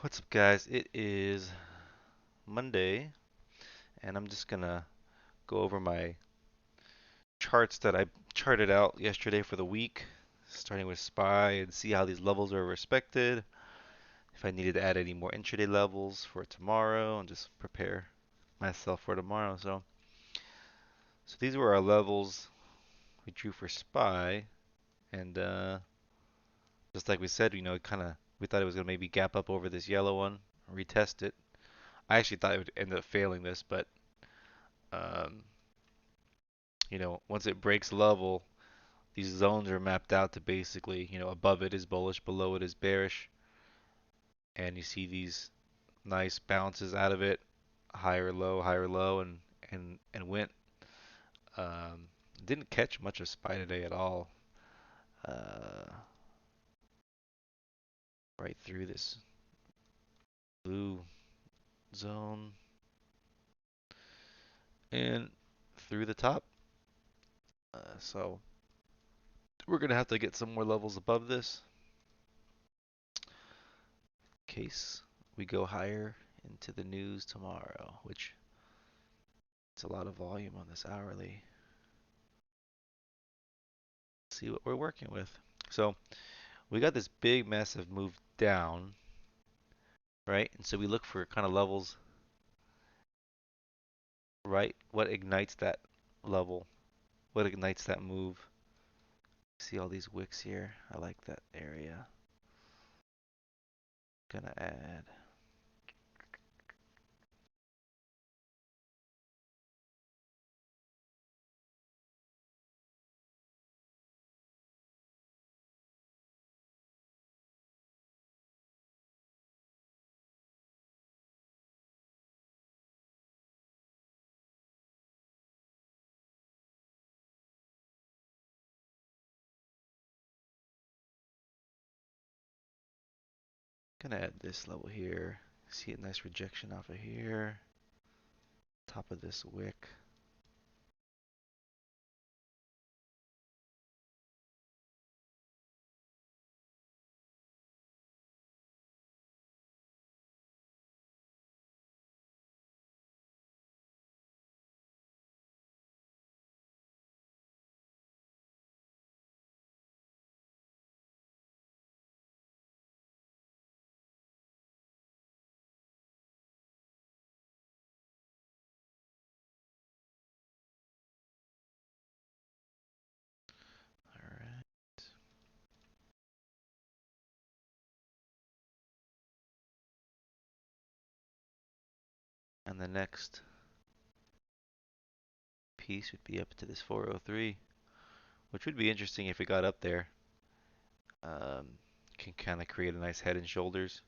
What's up, guys? It is Monday, and I'm just gonna go over my charts that I charted out yesterday for the week, starting with SPY, and see how these levels are respected. If I needed to add any more intraday levels for tomorrow, and just prepare myself for tomorrow. So these were our levels we drew for SPY, and just like we said, we thought it was gonna maybe gap up over this yellow one, retest it. I actually thought it would end up failing this, but um, once it breaks level, these zones are mapped out to basically, above it is bullish, below it is bearish, and you see these nice bounces out of it, higher low, and went. Um, didn't catch much of SPY today at all. Uh, right through this blue zone and through the top. So we're gonna have to get some more levels above this in case we go higher into the news tomorrow, which it's a lot of volume on this hourly. See what we're working with. So we got this big massive move down, right? And so we look for kind of levels, right? What ignites that level? What ignites that move? See all these wicks here? I like that area. Gonna add. Gonna add this level here. See a nice rejection off of here. Top of this wick. Alright. And the next piece would be up to this 403, which would be interesting if it got up there. Um, can kind of create a nice head and shoulders.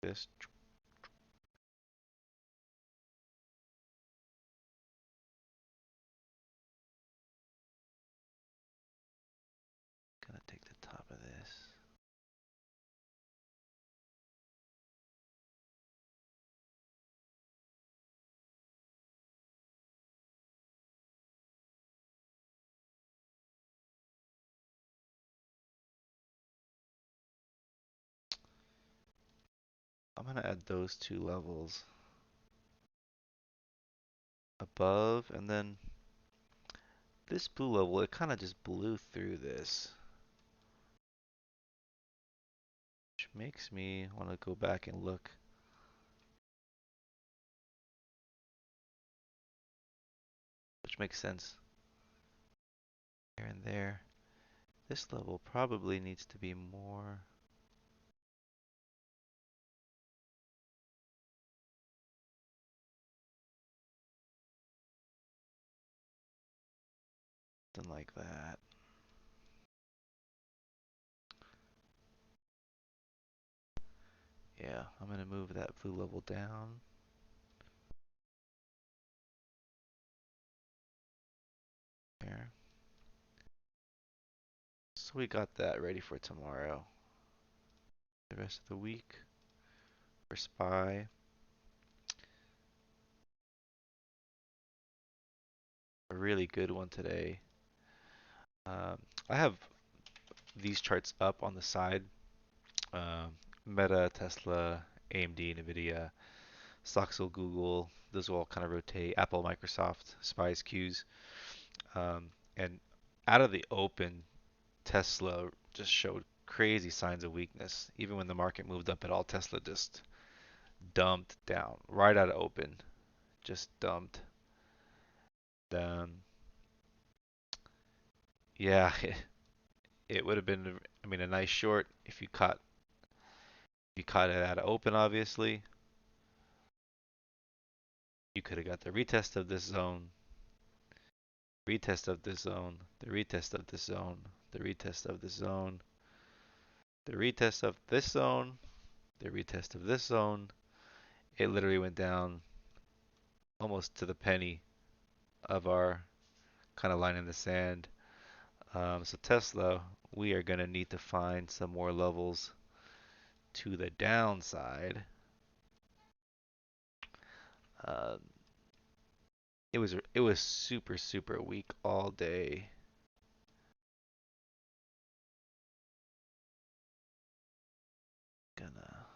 This. Gonna take the top of this. I'm gonna add those two levels above, and then this blue level, it kind of just blew through this, which makes me want to go back and look, which makes sense here and there. This level probably needs to be more. Something like that. Yeah, I'm gonna move that blue level down there. So we got that ready for tomorrow. The rest of the week for SPY. A really good one today. Um, I have these charts up on the side. Um, Meta, Tesla, AMD, NVDA, SOXL, Google. Those will all kind of rotate. Apple, Microsoft, SPY's Qs. And out of the open, Tesla just showed crazy signs of weakness. Even when the market moved up at all, Tesla just dumped down right out of open. Just dumped. Um, yeah, it would have been, I mean, a nice short if you caught it out of open, obviously. You could have got the retest of this zone, retest of this zone, the retest of this zone, the retest of this zone, the retest of this zone, the retest of this zone. It literally went down almost to the penny of our kind of line in the sand. So Tesla, we are going to need to find some more levels to the downside. Um, it was super weak all day. Gonna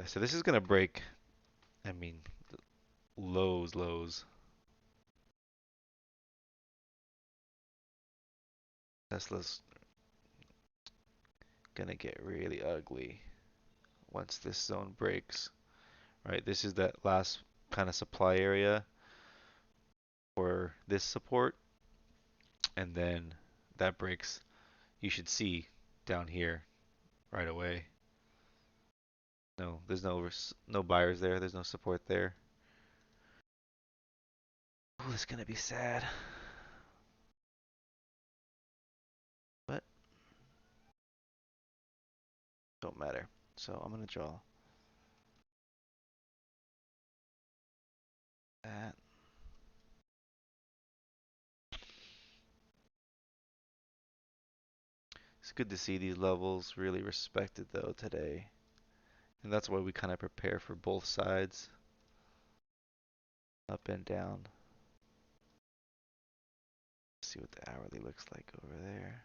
So this is gonna break. I mean, lows. Tesla's gonna get really ugly once this zone breaks. Right? This is that last kind of supply area for this support, and then that breaks. You should see down here right away. No, there's no buyers there. There's no support there. Oh, it's gonna be sad, but don't matter. So I'm gonna draw that. It's good to see these levels really respected though today. And that's why we kind of prepare for both sides, up and down. See what the hourly looks like over there.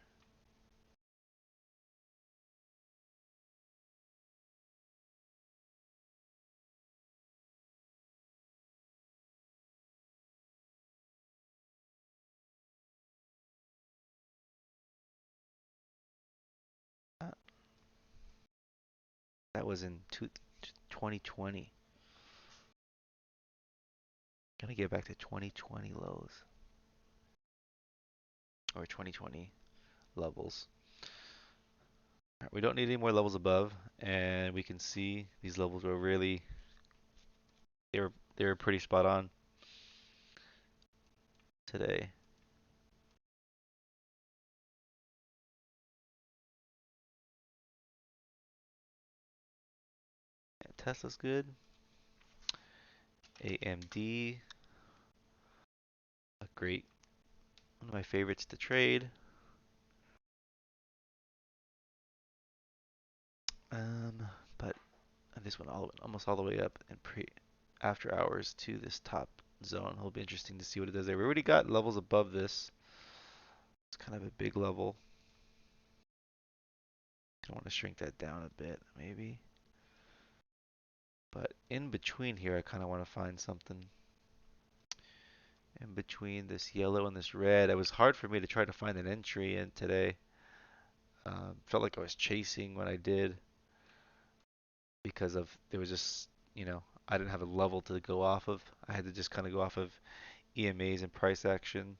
Uh, That was in 2020. Gotta get back to 2020 lows or 2020 levels. Alright, we don't need any more levels above, and we can see these levels were really they were pretty spot on today. Yeah, Tesla's good. AMD, a great one of my favorites to trade. But this one almost all the way up and pre after hours to this top zone. It'll be interesting to see what it does there. We already got levels above this. It's kind of a big level. I want to shrink that down a bit, maybe. But in between here, I kind of want to find something in between this yellow and this red. It was hard for me to try to find an entry in today. Felt like I was chasing when I did because of there was just, I didn't have a level to go off of. I had to just kind of go off of EMAs and price action.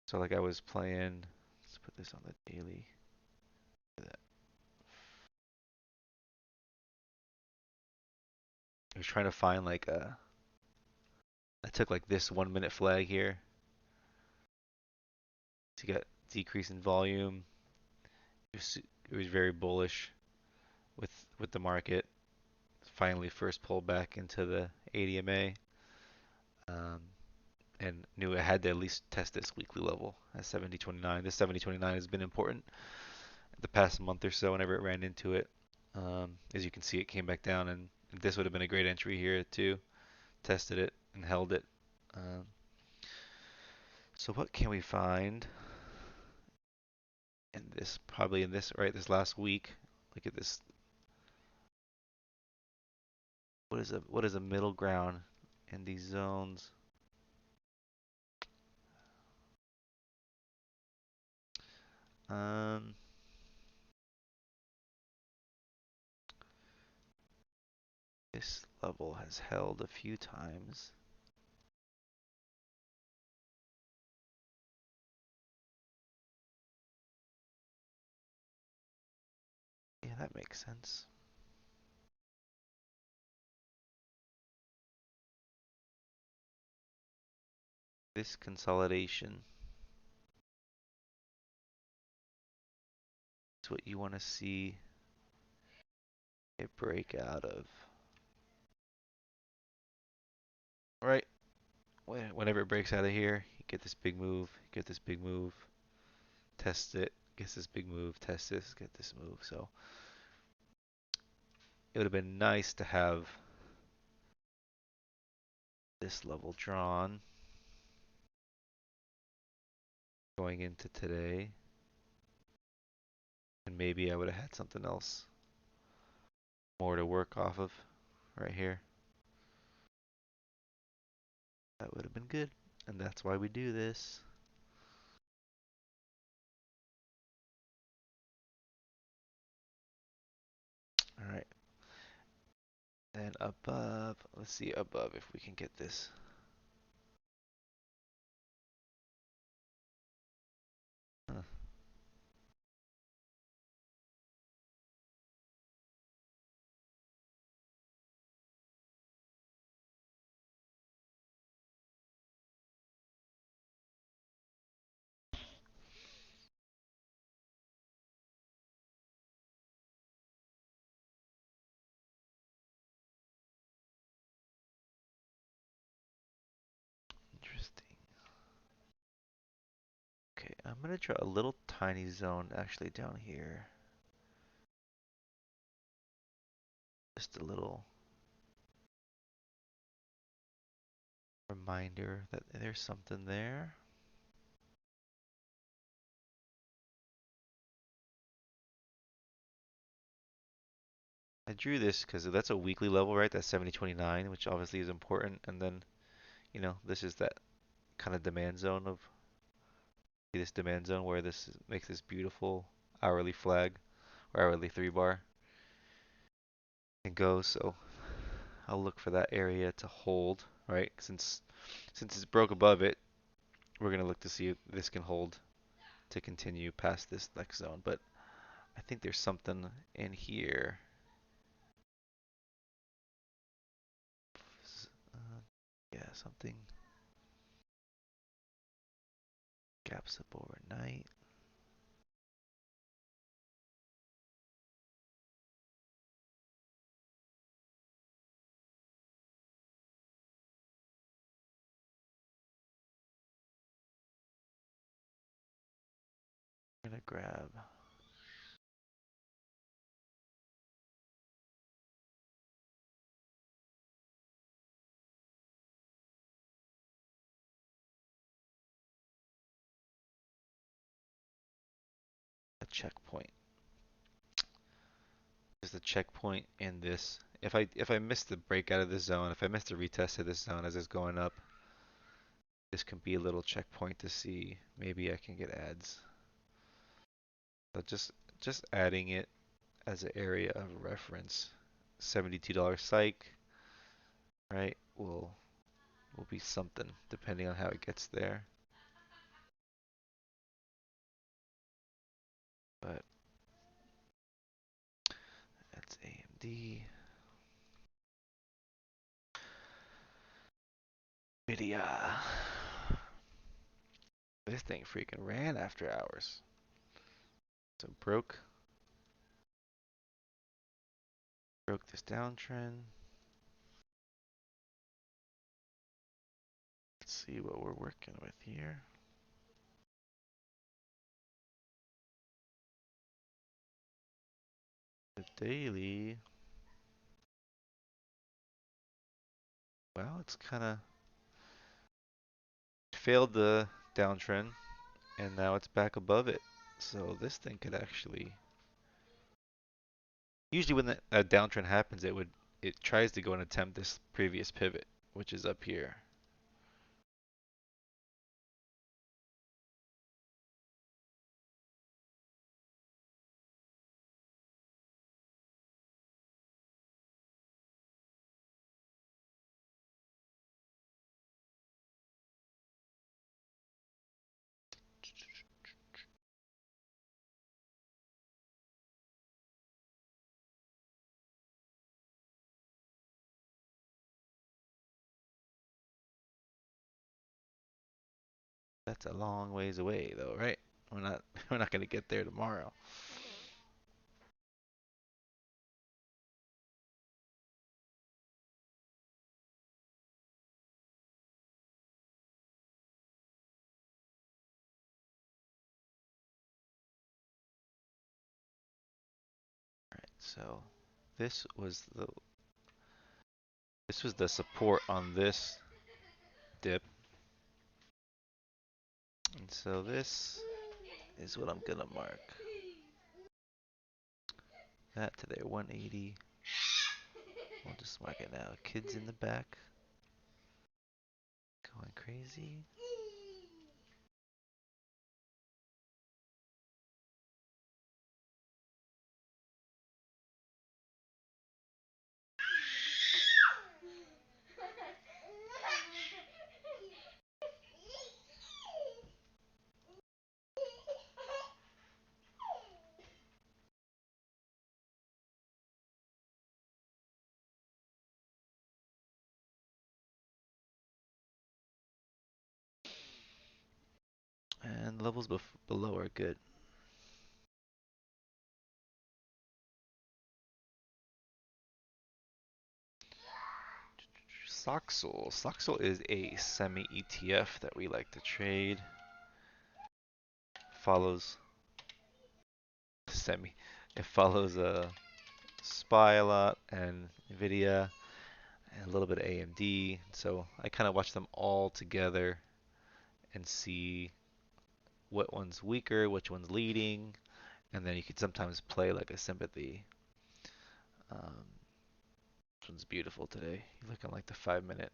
So like I was playing, let's put this on the daily. I was trying to find like I took like this 1 minute flag here to get decrease in volume. It was very bullish with the market. Finally, first pulled back into the ADMA, um, and knew it had to at least test this weekly level at 70.29. This 70.29 has been important the past month or so. Whenever it ran into it, as you can see, it came back down, and this would have been a great entry here too. Tested it and held it. Um, so what can we find in this, probably in this, right, this last week. Look at this. What is a middle ground in these zones? Um, this level has held a few times. Yeah, that makes sense. This consolidation is what you want to see it break out of. Right? Whenever it breaks out of here, you get this big move, get this big move, test it, gets this big move, test this, get this move. So it would have been nice to have this level drawn going into today. And maybe I would have had something else more to work off of right here. That would have been good. And that's why we do this. All right. Then above, let's see above if we can get this. Huh. Interesting. Okay, I'm gonna draw a little tiny zone actually down here. Just a little reminder that there's something there. I drew this because that's a weekly level, right? That's 7029, which obviously is important. And then, this is that kind of demand zone of this demand zone where makes this beautiful hourly flag or hourly 3 bar and go. So I'll look for that area to hold, right? Since it's broke above it, we're gonna look to see if this can hold to continue past this next zone. But I think there's something in here. Yeah, something gaps up overnight. I'm gonna grab a checkpoint. There's the checkpoint in this. If I miss the break out of this zone, if I miss the retest of this zone as it's going up, this can be a little checkpoint to see maybe I can get ads. So just adding it as an area of reference. $72 psych, right? Will be something depending on how it gets there. But that's AMD. NVDA. This thing freaking ran after hours. So broke this downtrend. Let's see what we're working with here. The daily. Well, it's kind of failed the downtrend, and now it's back above it. So this thing could actually, usually when a downtrend happens, it tries to go and attempt this previous pivot, which is up here. That's a long ways away though, right? We're not we're not gonna get there tomorrow. So this was the this was the support on this dip. And so this is what I'm gonna mark. That to their 180. We'll just mark it now. Kids in the back going crazy. And levels below are good. SOXL. SOXL is a semi ETF that we like to trade. Follows semi. It follows SPY a lot and NVDA and a little bit of AMD. So I kind of watch them all together and see what one's weaker, which one's leading, and then you could sometimes play like a sympathy. Um, this one's beautiful today. You're looking like the 5 minute.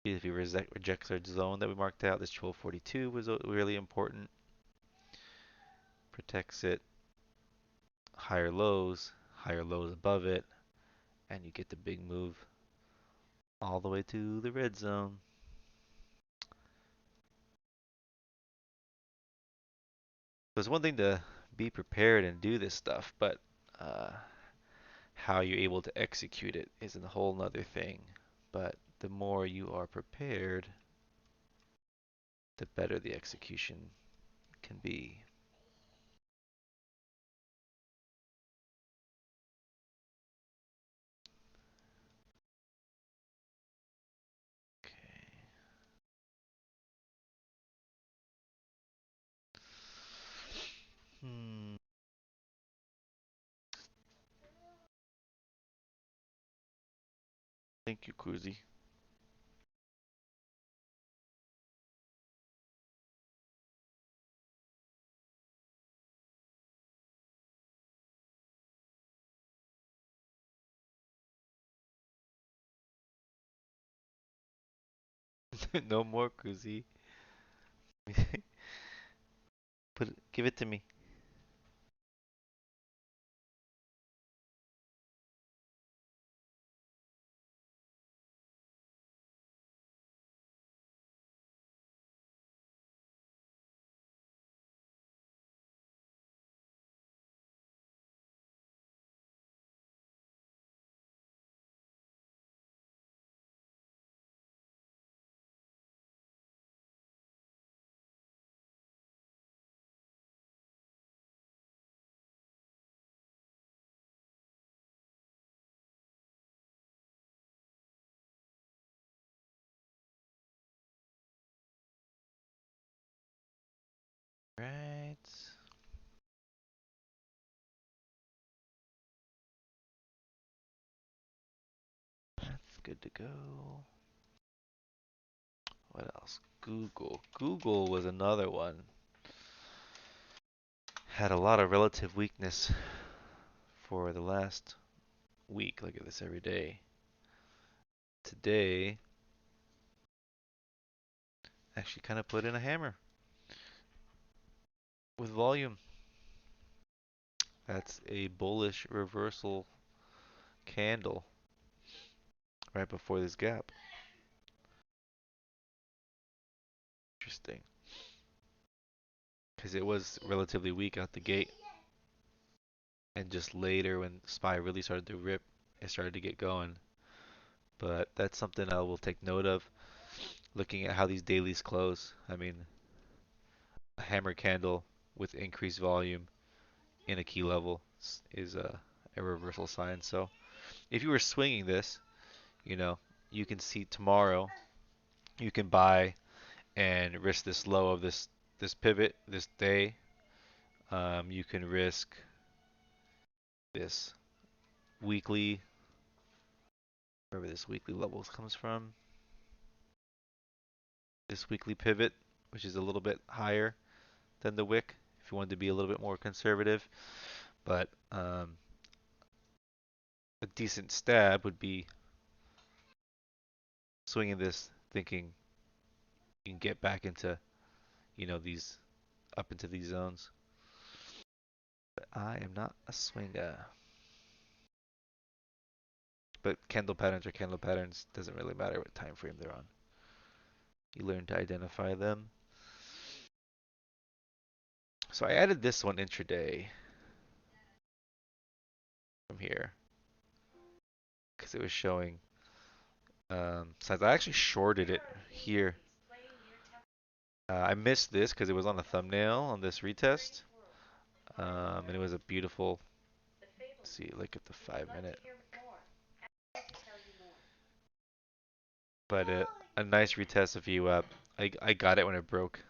If you reject our zone that we marked out, this 1242 was really important. Protects it. Higher lows above it, and you get the big move all the way to the red zone. So it's one thing to be prepared and do this stuff, but uh, how you're able to execute it is a whole nother thing. But the more you are prepared, the better the execution can be. Okay. Hmm. Thank you, Kuzi. No more Kuzi. Give it to me. Right. That's good to go. What else? Google. Google was another one. Had a lot of relative weakness for the last week. Look at this every day. Today, actually kind of put in a hammer with volume. That's a bullish reversal candle right before this gap. Interesting. Because it was relatively weak out the gate. And just later when SPY really started to rip, it started to get going. But that's something I will take note of looking at how these dailies close. I mean, a hammer candle with increased volume in a key level is a reversal sign. So if you were swinging this, you know, you can see tomorrow, you can buy and risk this low of this pivot this day. You can risk this weekly, wherever this weekly levels comes from, this weekly pivot, which is a little bit higher than the wick, if you wanted to be a little bit more conservative. But a decent stab would be swinging this, thinking you can get back into, these up into these zones. But I am not a swinger. But candle patterns are candle patterns. Doesn't really matter what time frame they're on. You learn to identify them. So I added this one intraday from here because it was showing signs. I actually shorted it here. I missed this because it was on the thumbnail on this retest, and it was a beautiful. Let's see, look at the 5 minute. But a nice retest of VWAP. I got it when it broke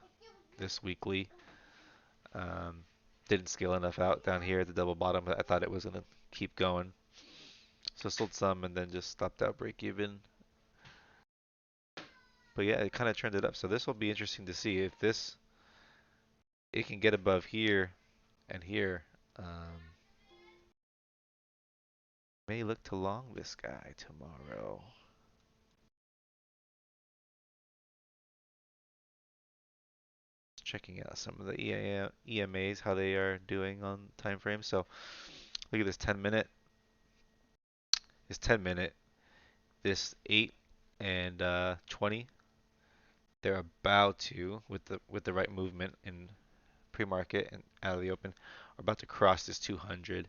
this weekly. Um, didn't scale enough out down here at the double bottom. I thought it was gonna keep going, so sold some and then just stopped out break even. But yeah, it kind of trended up. So this will be interesting to see if it can get above here and here. May look to long this guy tomorrow. Checking out some of the EMAs, how they are doing on time frame. So look at this 10 minute. This 10 minute, this 8 and 20. They're about to, with the right movement in pre-market and out of the open, are about to cross this 200,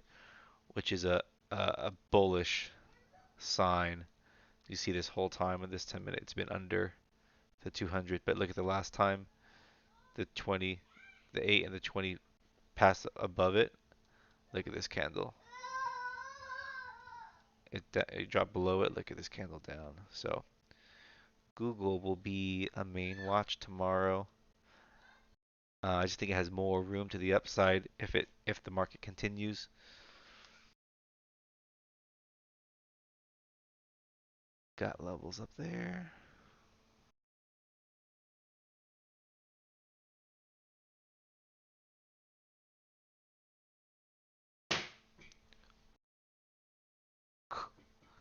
which is a bullish sign. You see this whole time in this 10 minute, it's been under the 200. But look at the last time, the 20, the 8 and the 20 passed above it. Look at this candle. It dropped below it. Look at this candle down. So Google will be a main watch tomorrow. I just think it has more room to the upside if the market continues. Got levels up there.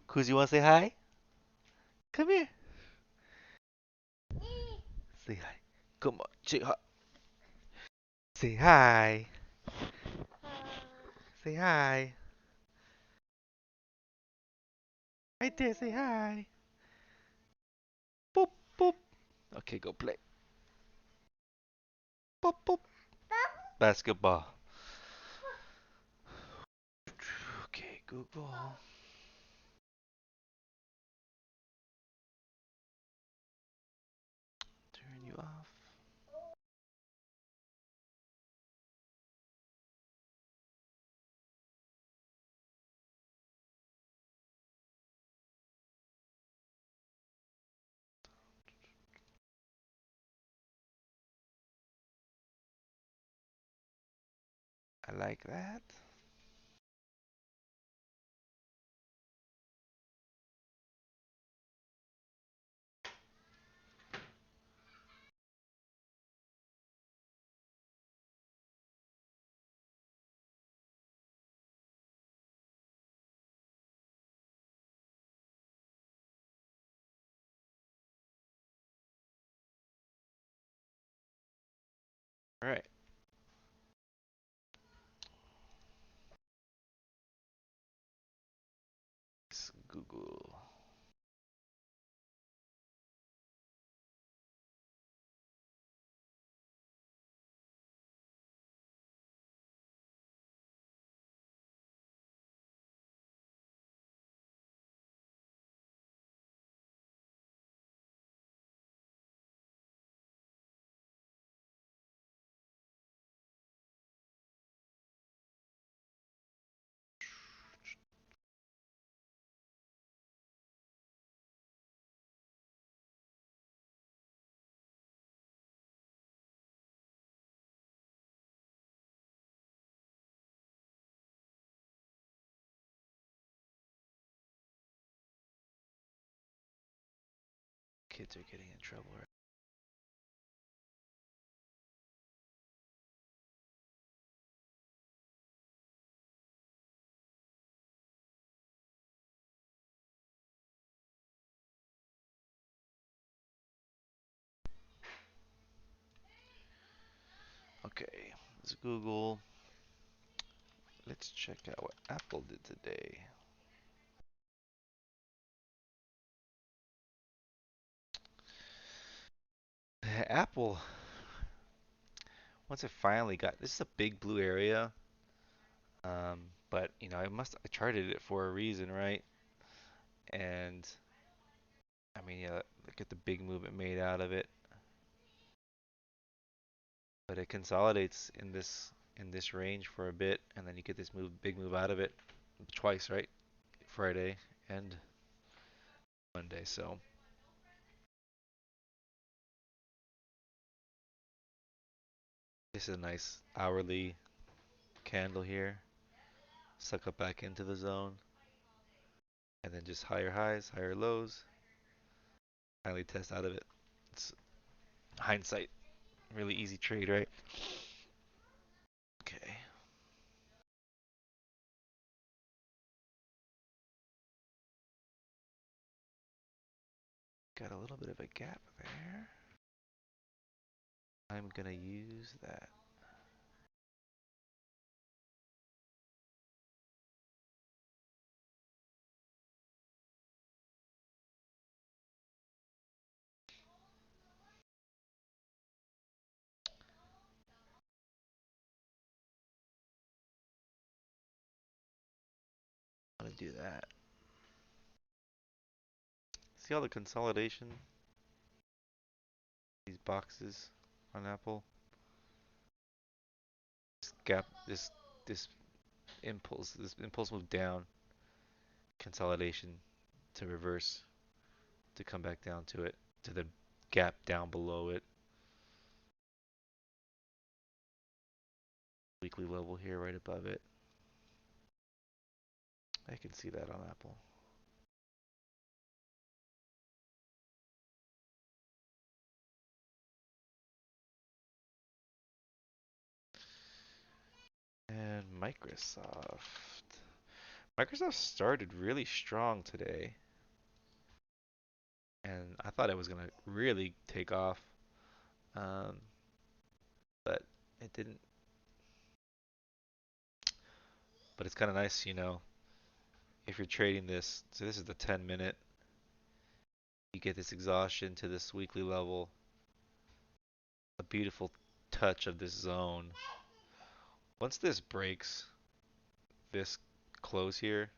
Kuz, you want to say hi? Come here. Say hi. Come on, say hi. Say hi. Say hi. Right there, say hi. Boop, boop. Okay, go play. Boop, boop. Basketball. Okay, Google. Turn you off. I like that. All right. Let's Google. Kids are getting in trouble. Right? Okay. Let's Google. Let's check out what Apple did today. Apple, once it finally got, this is a big blue area, but I charted it for a reason, right? And I mean, yeah, look at the big move it made out of it, but it consolidates in this range for a bit, and then you get this big move out of it twice, right? Friday and Monday. So this is a nice hourly candle here. Suck up back into the zone, and then just higher highs, higher lows. Finally test out of it. It's hindsight. Really easy trade, right? Okay. Got a little bit of a gap there. I'm gonna use that. I'm gonna do that. See all the consolidation? These boxes on Apple. This gap, this impulse move down. Consolidation to reverse to come back down to it, to the gap down below it. Weekly level here right above it. I can see that on Apple. And Microsoft. Microsoft started really strong today, and I thought it was gonna really take off, um, but it didn't. But it's kind of nice, if you're trading this. So this is the 10-minute. You get this exhaustion to this weekly level. A beautiful touch of this zone. Once this breaks this close here,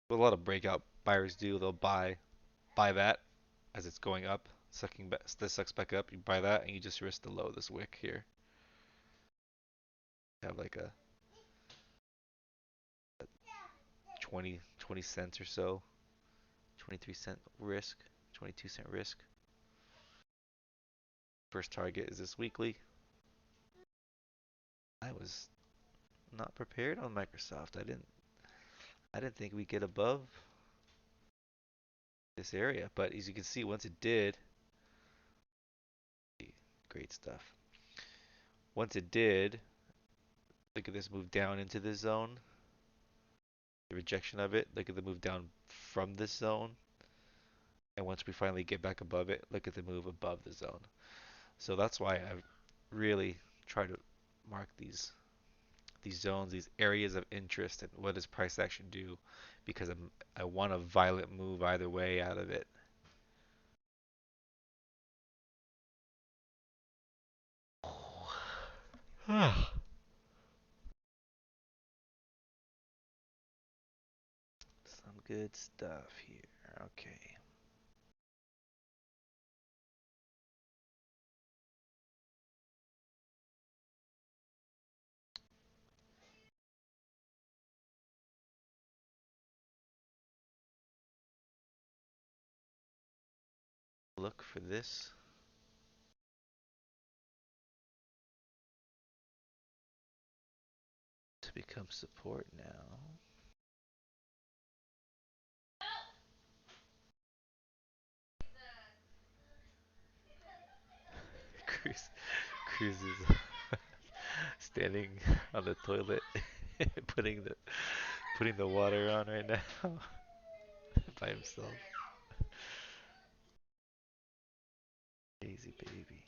what a lot of breakout buyers do, they'll buy that as it's going up, sucking back, this sucks back up. You buy that, and you just risk the low this wick here. You have like a 20 cents or so, 23-cent risk, 22-cent risk. First target is this weekly. I was not prepared on Microsoft. I didn't think we'd get above this area, but as you can see, once it did, great stuff. Once it did, look at this move down into this zone, the rejection of it. Look at the move down from this zone, and once we finally get back above it, look at the move above the zone. So that's why I really try to mark these zones, these areas of interest, and what does price action do? Because I want a violent move either way out of it. Some good stuff here. Okay. Look for this to become support now. Cruz, Cruz is standing on the toilet, putting the water on right now by himself. Crazy baby.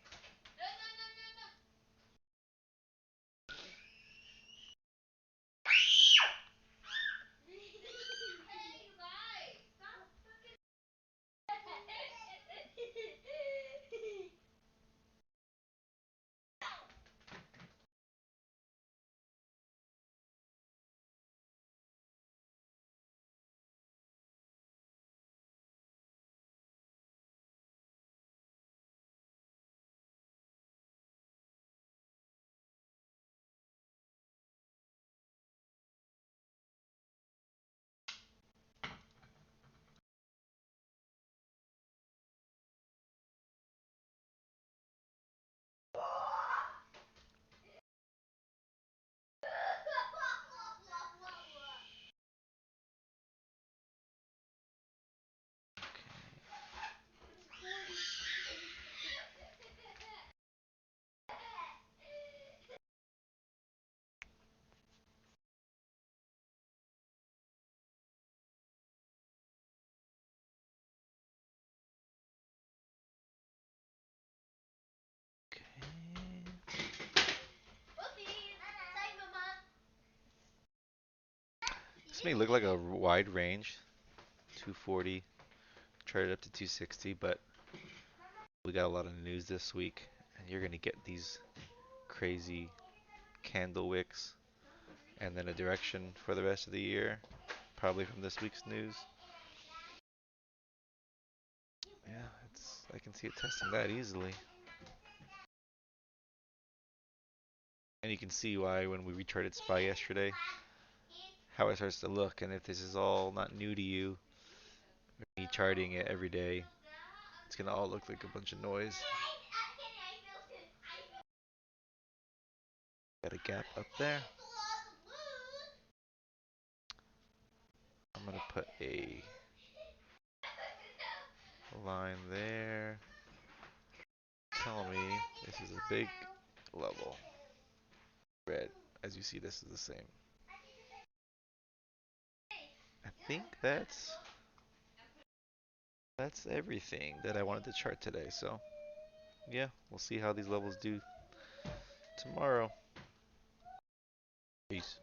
Okay. This may look like a wide range, 240, traded up to 260, but we got a lot of news this week, and you're gonna get these crazy candle wicks, and then a direction for the rest of the year, probably from this week's news. Yeah, I can see it testing that easily. And you can see why when we recharted SPY yesterday, how it starts to look. And if this is all not new to you, me charting it every day, it's gonna all look like a bunch of noise. Got a gap up there. I'm gonna put a line there. Tell me this is a big level. Red. As you see, this is the same. I think that's everything that I wanted to chart today. So yeah, we'll see how these levels do tomorrow. Peace.